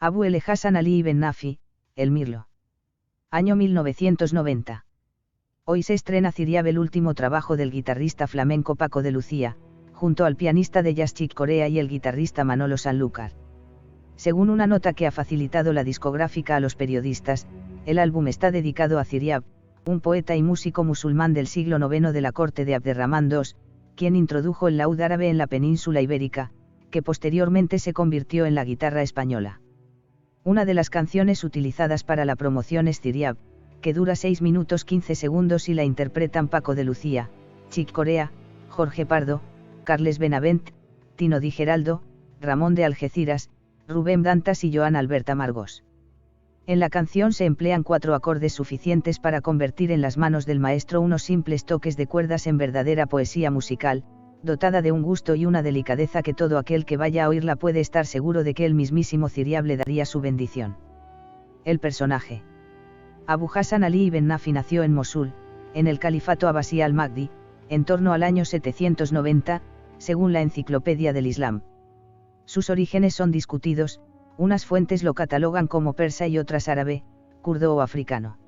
Abu el Hassan Ali ibn Nafi, el Mirlo. Año 1990. Hoy se estrena Ziryab, el último trabajo del guitarrista flamenco Paco de Lucía, junto al pianista de jazz Chick Corea y el guitarrista Manolo Sanlúcar. Según una nota que ha facilitado la discográfica a los periodistas, el álbum está dedicado a Ziryab, un poeta y músico musulmán del siglo IX de la corte de Abderramán II, quien introdujo el laúd árabe en la península ibérica, que posteriormente se convirtió en la guitarra española. Una de las canciones utilizadas para la promoción es Ziryab, que dura 6 minutos 15 segundos y la interpretan Paco de Lucía, Chick Corea, Jorge Pardo, Carles Benavent, Tino Di Geraldo, Ramón de Algeciras, Rubén Dantas y Joan Albert Amargós. En la canción se emplean 4 acordes suficientes para convertir en las manos del maestro unos simples toques de cuerdas en verdadera poesía musical, dotada de un gusto y una delicadeza que todo aquel que vaya a oírla puede estar seguro de que el mismísimo Ziryab le daría su bendición. El personaje. Abu Hassan Ali ibn Nafi nació en Mosul, en el califato Abbasí al-Mahdi, en torno al año 790, según la Enciclopedia del Islam. Sus orígenes son discutidos, unas fuentes lo catalogan como persa y otras árabe, kurdo o africano.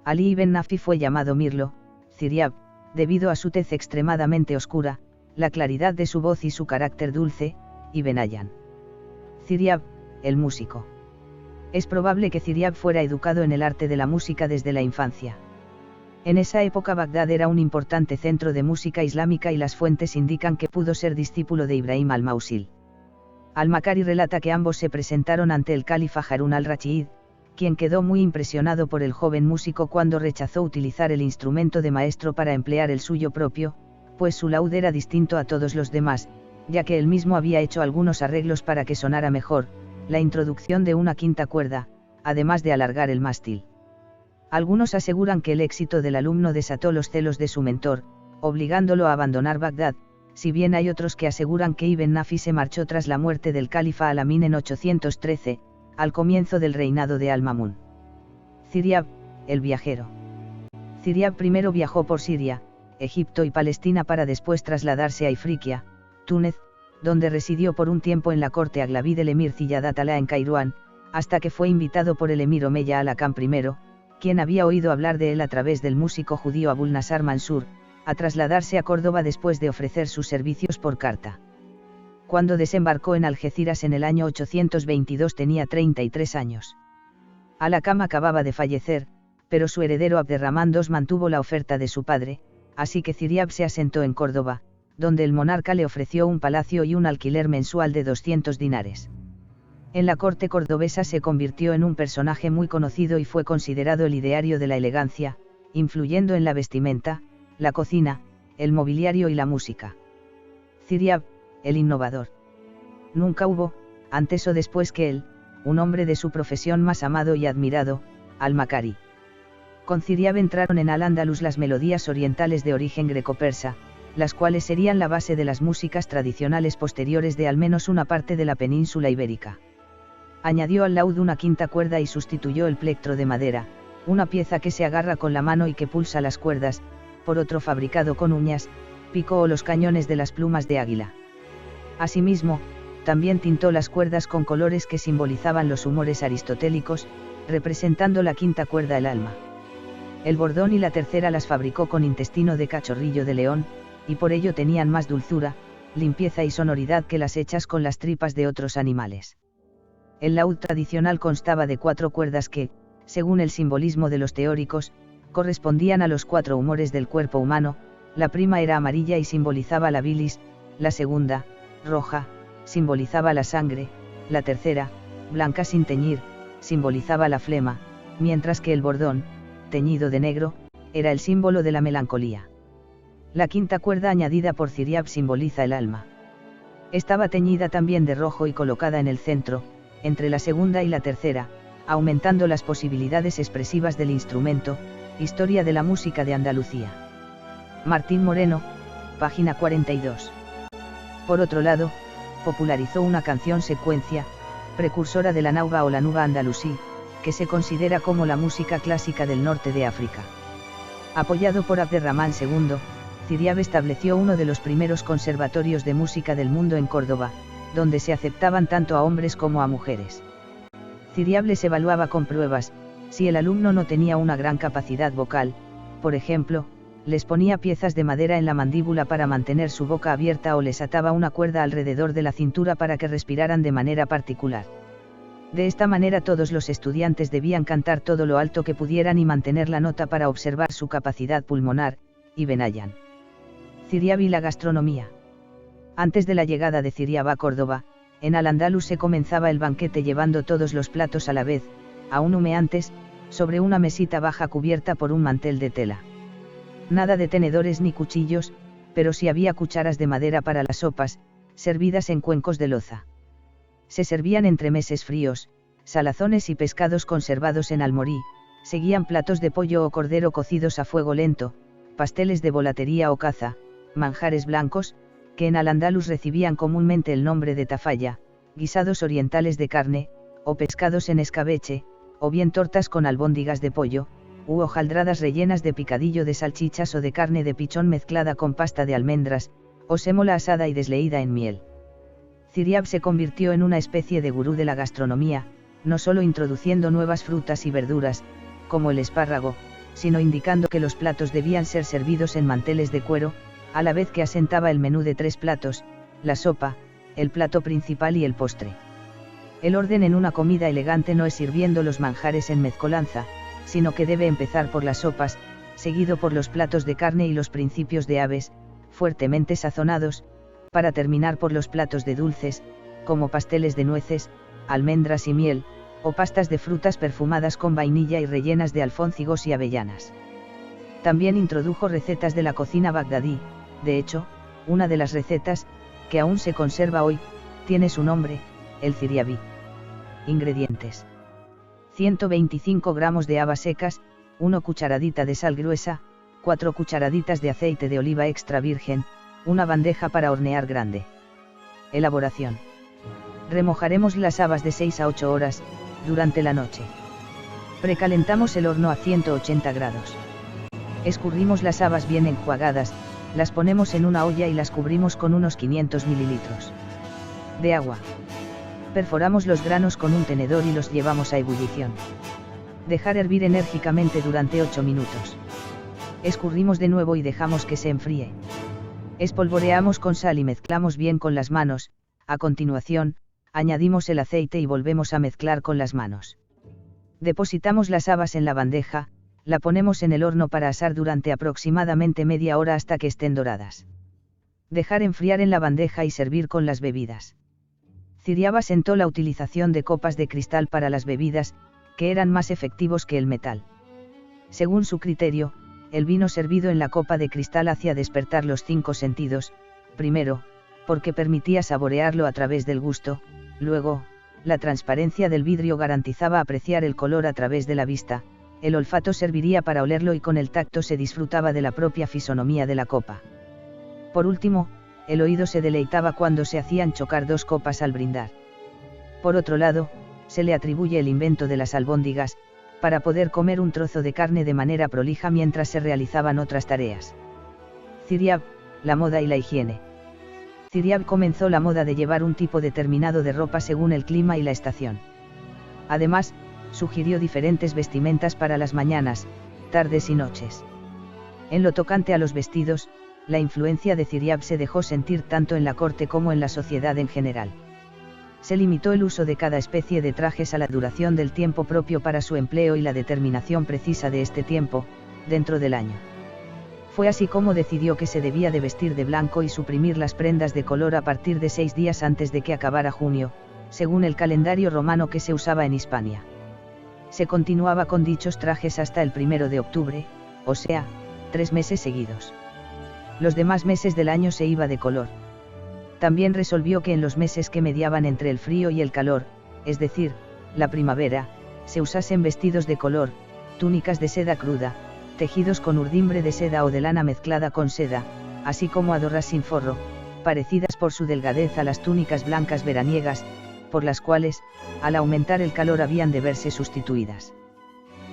Ali ibn Nafi fue llamado Mirlo, Ziryab, debido a su tez extremadamente oscura, la claridad de su voz y su carácter dulce, y Benayan. Ziryab, el músico. Es probable que Ziryab fuera educado en el arte de la música desde la infancia. En esa época Bagdad era un importante centro de música islámica y las fuentes indican que pudo ser discípulo de Ibrahim al-Mausil. Al-Makari relata que ambos se presentaron ante el califa Harún al-Rachid, quien quedó muy impresionado por el joven músico cuando rechazó utilizar el instrumento de maestro para emplear el suyo propio, pues su laúd era distinto a todos los demás, ya que él mismo había hecho algunos arreglos para que sonara mejor, la introducción de una quinta cuerda, además de alargar el mástil. Algunos aseguran que el éxito del alumno desató los celos de su mentor, obligándolo a abandonar Bagdad, si bien hay otros que aseguran que Ibn Nafi se marchó tras la muerte del califa Al-Amin en 813, al comienzo del reinado de Al-Mamun. Ziryab, el viajero. Ziryab primero viajó por Siria, Egipto y Palestina para después trasladarse a Ifriquia, Túnez, donde residió por un tiempo en la corte aglaví del emir Ziyad Atala en Kairuán, hasta que fue invitado por el emir Omeya al-Hakam I, quien había oído hablar de él a través del músico judío Abul Nasar Mansur, a trasladarse a Córdoba después de ofrecer sus servicios por carta. Cuando desembarcó en Algeciras en el año 822 tenía 33 años. Al-Hakam acababa de fallecer, pero su heredero Abderramán II mantuvo la oferta de su padre, así que Ziryab se asentó en Córdoba, donde el monarca le ofreció un palacio y un alquiler mensual de 200 dinares. En la corte cordobesa se convirtió en un personaje muy conocido y fue considerado el ideario de la elegancia, influyendo en la vestimenta, la cocina, el mobiliario y la música. Ziryab, el innovador. Nunca hubo, antes o después que él, un hombre de su profesión más amado y admirado, Al-Makari. Con Ziryab entraron en Al-Ándalus las melodías orientales de origen greco-persa, las cuales serían la base de las músicas tradicionales posteriores de al menos una parte de la península ibérica. Añadió al laúd una quinta cuerda y sustituyó el plectro de madera, una pieza que se agarra con la mano y que pulsa las cuerdas, por otro fabricado con uñas, pico o los cañones de las plumas de águila. Asimismo, también tintó las cuerdas con colores que simbolizaban los humores aristotélicos, representando la quinta cuerda el alma. El bordón y la tercera las fabricó con intestino de cachorrillo de león, y por ello tenían más dulzura, limpieza y sonoridad que las hechas con las tripas de otros animales. El laúd tradicional constaba de 4 cuerdas que, según el simbolismo de los teóricos, correspondían a los 4 humores del cuerpo humano. La prima era amarilla y simbolizaba la bilis, la segunda, roja, simbolizaba la sangre, la tercera, blanca sin teñir, simbolizaba la flema, mientras que el bordón, teñido de negro, era el símbolo de la melancolía. La quinta cuerda añadida por Ziryab simboliza el alma. Estaba teñida también de rojo y colocada en el centro, entre la segunda y la tercera, aumentando las posibilidades expresivas del instrumento. Historia de la música de Andalucía. Martín Moreno, página 42. Por otro lado, popularizó una canción secuencia, precursora de la nauba o la nuba andalusí, que se considera como la música clásica del norte de África. Apoyado por Abderramán II, Ziryab estableció uno de los primeros conservatorios de música del mundo en Córdoba, donde se aceptaban tanto a hombres como a mujeres. Ciriab les evaluaba con pruebas. Si el alumno no tenía una gran capacidad vocal, por ejemplo, les ponía piezas de madera en la mandíbula para mantener su boca abierta o les ataba una cuerda alrededor de la cintura para que respiraran de manera particular. De esta manera todos los estudiantes debían cantar todo lo alto que pudieran y mantener la nota para observar su capacidad pulmonar. Ibn Hayyan. Ciriab y la gastronomía. Antes de la llegada de Ciriab a Córdoba, en Al-Ándalus se comenzaba el banquete llevando todos los platos a la vez, aún humeantes, sobre una mesita baja cubierta por un mantel de tela. Nada de tenedores ni cuchillos, pero sí había cucharas de madera para las sopas, servidas en cuencos de loza. Se servían entremeses fríos, salazones y pescados conservados en almorí, seguían platos de pollo o cordero cocidos a fuego lento, pasteles de volatería o caza, manjares blancos, que en Al-Ándalus recibían comúnmente el nombre de tafalla, guisados orientales de carne, o pescados en escabeche, o bien tortas con albóndigas de pollo, u hojaldradas rellenas de picadillo de salchichas o de carne de pichón mezclada con pasta de almendras, o sémola asada y desleída en miel. Ciriab se convirtió en una especie de gurú de la gastronomía, no solo introduciendo nuevas frutas y verduras, como el espárrago, sino indicando que los platos debían ser servidos en manteles de cuero, a la vez que asentaba el menú de 3 platos, la sopa, el plato principal y el postre. El orden en una comida elegante no es sirviendo los manjares en mezcolanza, sino que debe empezar por las sopas, seguido por los platos de carne y los principios de aves, fuertemente sazonados, para terminar por los platos de dulces, como pasteles de nueces, almendras y miel, o pastas de frutas perfumadas con vainilla y rellenas de alfóndigos y avellanas. También introdujo recetas de la cocina bagdadí. De hecho, una de las recetas, que aún se conserva hoy, tiene su nombre, el ciriabí. Ingredientes: 125 gramos de habas secas, 1 cucharadita de sal gruesa, 4 cucharaditas de aceite de oliva extra virgen, una bandeja para hornear grande. Elaboración: remojaremos las habas de 6 a 8 horas, durante la noche. Precalentamos el horno a 180 grados. Escurrimos las habas bien enjuagadas, las ponemos en una olla y las cubrimos con unos 500 mililitros de agua. Perforamos los granos con un tenedor y los llevamos a ebullición. Dejar hervir enérgicamente durante 8 minutos. Escurrimos de nuevo y dejamos que se enfríe. Espolvoreamos con sal y mezclamos bien con las manos. A continuación, añadimos el aceite y volvemos a mezclar con las manos. Depositamos las habas en la bandeja, la ponemos en el horno para asar durante aproximadamente media hora hasta que estén doradas. Dejar enfriar en la bandeja y servir con las bebidas. Ciriab asentó la utilización de copas de cristal para las bebidas, que eran más efectivos que el metal. Según su criterio, el vino servido en la copa de cristal hacía despertar los 5 sentidos, primero, porque permitía saborearlo a través del gusto, luego, la transparencia del vidrio garantizaba apreciar el color a través de la vista, el olfato serviría para olerlo y con el tacto se disfrutaba de la propia fisonomía de la copa. Por último, el oído se deleitaba cuando se hacían chocar 2 copas al brindar. Por otro lado, se le atribuye el invento de las albóndigas, para poder comer un trozo de carne de manera prolija mientras se realizaban otras tareas. Ciriab, la moda y la higiene. Ciriab comenzó la moda de llevar un tipo determinado de ropa según el clima y la estación. Además, sugirió diferentes vestimentas para las mañanas, tardes y noches. En lo tocante a los vestidos, la influencia de Ciriab se dejó sentir tanto en la corte como en la sociedad en general. Se limitó el uso de cada especie de trajes a la duración del tiempo propio para su empleo y la determinación precisa de este tiempo, dentro del año. Fue así como decidió que se debía de vestir de blanco y suprimir las prendas de color a partir de 6 días antes de que acabara junio, según el calendario romano que se usaba en Hispania. Se continuaba con dichos trajes hasta el 1 de octubre, o sea, 3 meses seguidos. Los demás meses del año se iba de color. También resolvió que en los meses que mediaban entre el frío y el calor, es decir, la primavera, se usasen vestidos de color, túnicas de seda cruda, tejidos con urdimbre de seda o de lana mezclada con seda, así como adorras sin forro, parecidas por su delgadez a las túnicas blancas veraniegas, por las cuales, al aumentar el calor habían de verse sustituidas.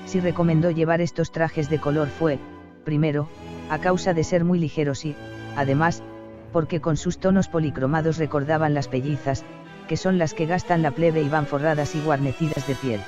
Si recomendó llevar estos trajes de color fue, primero, a causa de ser muy ligeros y, además, porque con sus tonos policromados recordaban las pellizas, que son las que gastan la plebe y van forradas y guarnecidas de piel.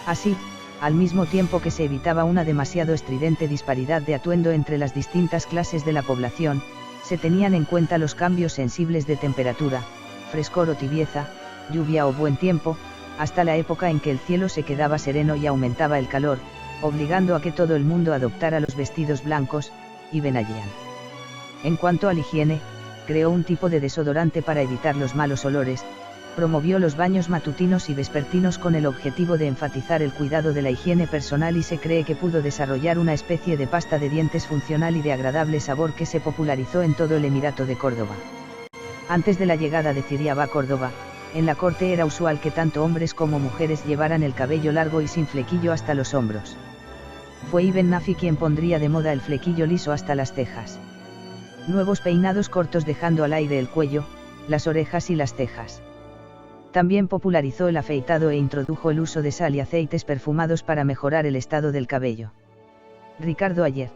Así, al mismo tiempo que se evitaba una demasiado estridente disparidad de atuendo entre las distintas clases de la población, se tenían en cuenta los cambios sensibles de temperatura, frescor o tibieza, lluvia o buen tiempo, hasta la época en que el cielo se quedaba sereno y aumentaba el calor, obligando a que todo el mundo adoptara los vestidos blancos, y Benayan. En cuanto a la higiene, creó un tipo de desodorante para evitar los malos olores, promovió los baños matutinos y vespertinos con el objetivo de enfatizar el cuidado de la higiene personal y se cree que pudo desarrollar una especie de pasta de dientes funcional y de agradable sabor que se popularizó en todo el Emirato de Córdoba. Antes de la llegada de Ziryab a Córdoba, en la corte era usual que tanto hombres como mujeres llevaran el cabello largo y sin flequillo hasta los hombros. Fue Ibn Nafi quien pondría de moda el flequillo liso hasta las cejas. Nuevos peinados cortos dejando al aire el cuello, las orejas y las cejas. También popularizó el afeitado e introdujo el uso de sal y aceites perfumados para mejorar el estado del cabello. Ricardo Ayer.